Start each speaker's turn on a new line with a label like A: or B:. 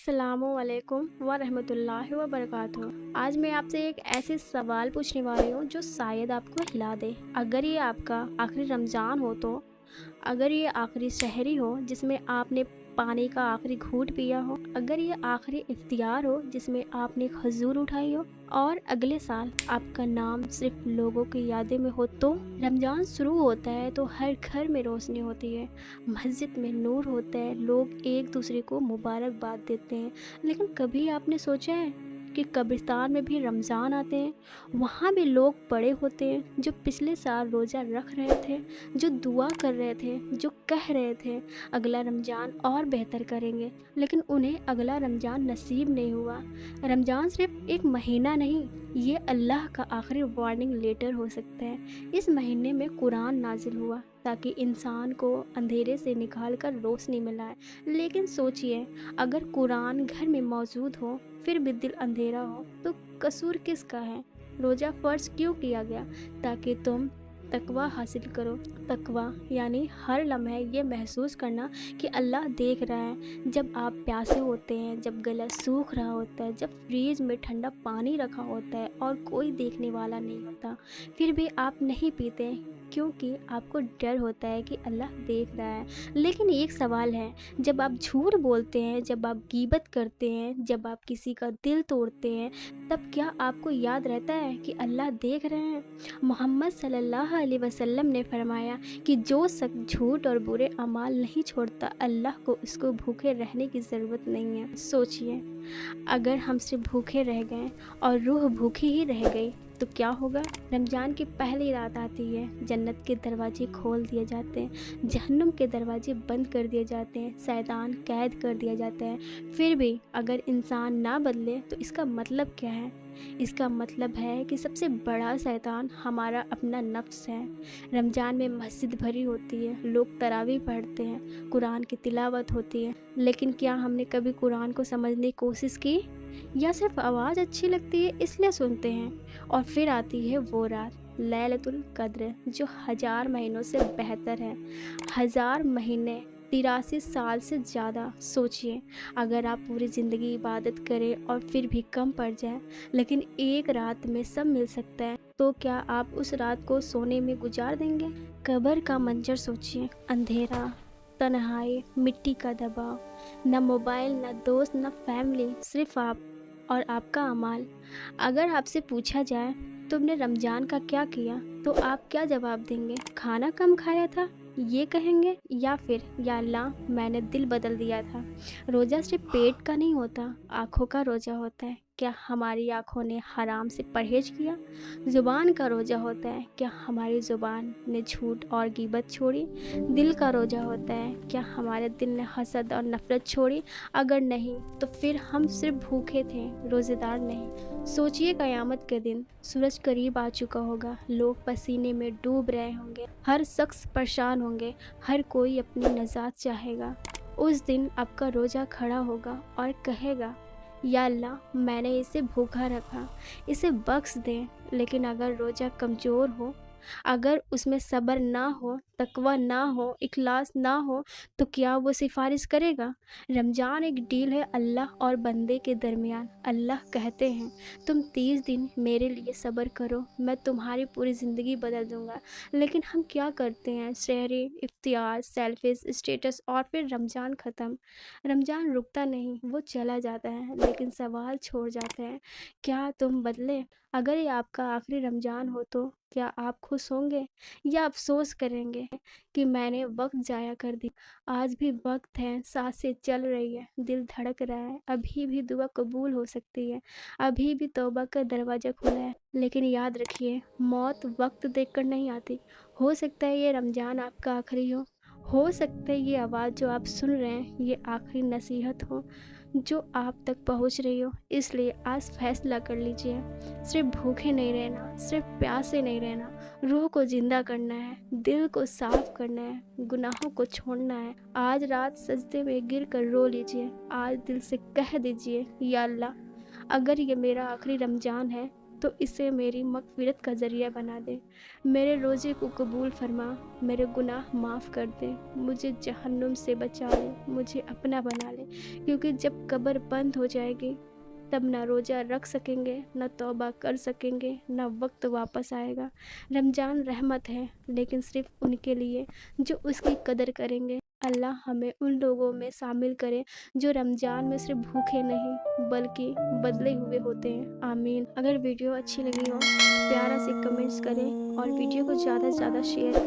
A: अस्सलाम वालेकुम वरहमतुल्लाहि वबरकातुहू। आज मैं आपसे एक ऐसे सवाल पूछने वाली हूँ जो शायद आपको हिला दे। अगर ये आपका आखिरी रमज़ान हो तो, अगर ये आखिरी सहरी हो जिसमें आपने पानी का आखिरी घूंट पिया हो, अगर ये आखिरी इफ्तियार हो जिसमें आपने खजूर उठाई हो, और अगले साल आपका नाम सिर्फ लोगों की यादें में हो तो। रमज़ान शुरू होता है तो हर घर में रोशनी होती है, मस्जिद में नूर होता है, लोग एक दूसरे को मुबारकबाद देते हैं। लेकिन कभी आपने सोचा है कि कब्रिस्तान में भी रमज़ान आते हैं, वहाँ भी लोग पड़े होते हैं जो पिछले साल रोज़ा रख रहे थे, जो दुआ कर रहे थे, जो कह रहे थे अगला रमज़ान और बेहतर करेंगे, लेकिन उन्हें अगला रमज़ान नसीब नहीं हुआ। रमज़ान सिर्फ एक महीना नहीं, ये अल्लाह का आखिरी वार्निंग लेटर हो सकता है। इस महीने में कुरान नाजिल हुआ ताकि इंसान को अंधेरे से निकाल कर रोशनी मिलाए। लेकिन सोचिए, अगर कुरान घर में मौजूद हो फिर भी दिल अंधेरा हो तो कसूर किसका है? रोज़ा फ़र्ज क्यों किया गया? ताकि तुम तकवा हासिल करो। तकवा यानी हर लम्हे ये महसूस करना कि अल्लाह देख रहा है। जब आप प्यासे होते हैं, जब गला सूख रहा होता है, जब फ्रिज में ठंडा पानी रखा होता है और कोई देखने वाला नहीं होता, फिर भी आप नहीं पीते क्योंकि आपको डर होता है कि अल्लाह देख रहा है। लेकिन एक सवाल है, जब आप झूठ बोलते हैं, जब आप गीबत करते हैं, जब आप किसी का दिल तोड़ते हैं, तब क्या आपको याद रहता है कि अल्लाह देख रहे हैं? मोहम्मद सल्लल्लाहु अलैहि वसल्लम ने फरमाया कि जो शख्स झूठ और बुरे अमाल नहीं छोड़ता, अल्लाह को उसको भूखे रहने की ज़रूरत नहीं है। सोचिए, अगर हम सिर्फ भूखे रह गए और रूह भूखी ही रह गई तो क्या होगा? रमज़ान की पहली रात आती है, जन्नत के दरवाजे खोल दिए जाते हैं, जहन्नुम के दरवाजे बंद कर दिए जाते हैं, शैतान कैद कर दिया जाता है। फिर भी अगर इंसान ना बदले तो इसका मतलब क्या है? इसका मतलब है कि सबसे बड़ा शैतान हमारा अपना नफ्स है। रमज़ान में मस्जिद भरी होती है, लोग तरावी पढ़ते हैं, कुरान की तिलावत होती है, लेकिन क्या हमने कभी कुरान को समझने की कोशिश की, या सिर्फ आवाज़ अच्छी लगती है इसलिए सुनते हैं? और फिर आती है वो रात लैलतुल कद्र जो 1000 महीनों से बेहतर है। 1000 महीने 83 साल से ज़्यादा। सोचिए, अगर आप पूरी ज़िंदगी इबादत करें और फिर भी कम पड़ जाए, लेकिन एक रात में सब मिल सकता है, तो क्या आप उस रात को सोने में गुजार देंगे? कब्र का मंजर सोचिए, अंधेरा, तन्हाई, मिट्टी का दबाव, न मोबाइल, न दोस्त, न फैमिली, सिर्फ आप और आपका अमाल। अगर आपसे पूछा जाए तुमने रमज़ान का क्या किया, तो आप क्या जवाब देंगे? खाना कम खाया था, ये कहेंगे, या फिर या अल्लाह मैंने दिल बदल दिया था? रोज़ा सिर्फ पेट का नहीं होता, आँखों का रोज़ा होता है। क्या हमारी आँखों ने हराम से परहेज किया? ज़ुबान का रोज़ा होता है, क्या हमारी ज़ुबान ने झूठ और गीबत छोड़ी? दिल का रोज़ा होता है, क्या हमारे दिल ने हसद और नफ़रत छोड़ी? अगर नहीं तो फिर हम सिर्फ भूखे थे, रोज़ेदार नहीं। सोचिए, क़यामत के दिन सूरज करीब आ चुका होगा, लोग पसीने में डूब रहे होंगे, हर शख्स परेशान होंगे, हर कोई अपनी नजात चाहेगा। उस दिन आपका रोज़ा खड़ा होगा और कहेगा, या अल्लाह मैंने इसे भूखा रखा, इसे बख्श दे। लेकिन अगर रोज़ा कमज़ोर हो, अगर उसमें सब्र ना हो, तकवा ना हो, इखलास ना हो, तो क्या वो सिफारिश करेगा? रमज़ान एक डील है अल्लाह और बंदे के दरमियान। अल्लाह कहते हैं, तुम 30 दिन मेरे लिए सब्र करो, मैं तुम्हारी पूरी ज़िंदगी बदल दूंगा। लेकिन हम क्या करते हैं? शहरी, इफ्तियार, सेल्फिश, स्टेटस, और फिर रमज़ान ख़त्म। रमज़ान रुकता नहीं, वो चला जाता है, लेकिन सवाल छोड़ जाते हैं, क्या तुम बदले? अगर ये आपका आखिरी रमज़ान हो तो क्या आप खुश होंगे या अफसोस करेंगे कि मैंने वक्त ज़ाया कर दी? आज भी वक्त है, सांसें चल रही है, दिल धड़क रहा है, अभी भी दुआ कबूल हो सकती है, अभी भी तौबा का दरवाज़ा खुला है। लेकिन याद रखिए, मौत वक्त देखकर नहीं आती। हो सकता है ये रमज़ान आपका आखिरी हो सकता है ये आवाज़ जो आप सुन रहे हैं ये आखिरी नसीहत हो जो आप तक पहुंच रही हो। इसलिए आज फैसला कर लीजिए, सिर्फ भूखे नहीं रहना, सिर्फ प्यासे नहीं रहना, रूह को जिंदा करना है, दिल को साफ करना है, गुनाहों को छोड़ना है। आज रात सजदे में गिर कर रो लीजिए, आज दिल से कह दीजिए, या अल्लाह अगर ये मेरा आखिरी रमज़ान है تو اسے میری مغفرت کا ذریعہ بنا دے، میرے روزے کو قبول فرما، میرے گناہ معاف کر دے، مجھے جہنم سے بچا لے، مجھے اپنا بنا لے، کیونکہ جب قبر بند ہو جائے گی تب نہ روزہ رکھ سکیں گے، نہ توبہ کر سکیں گے، نہ وقت واپس آئے گا۔ رمضان رحمت ہے، لیکن صرف ان کے لیے جو اس کی قدر کریں گے۔ اللہ ہمیں ان لوگوں میں شامل کرے جو رمضان میں صرف بھوکے نہیں بلکہ بدلے ہوئے ہوتے ہیں۔ آمین۔ اگر ویڈیو اچھی لگی ہو پیارا سے کمنٹس کریں اور ویڈیو کو زیادہ سے زیادہ شیئر کریں۔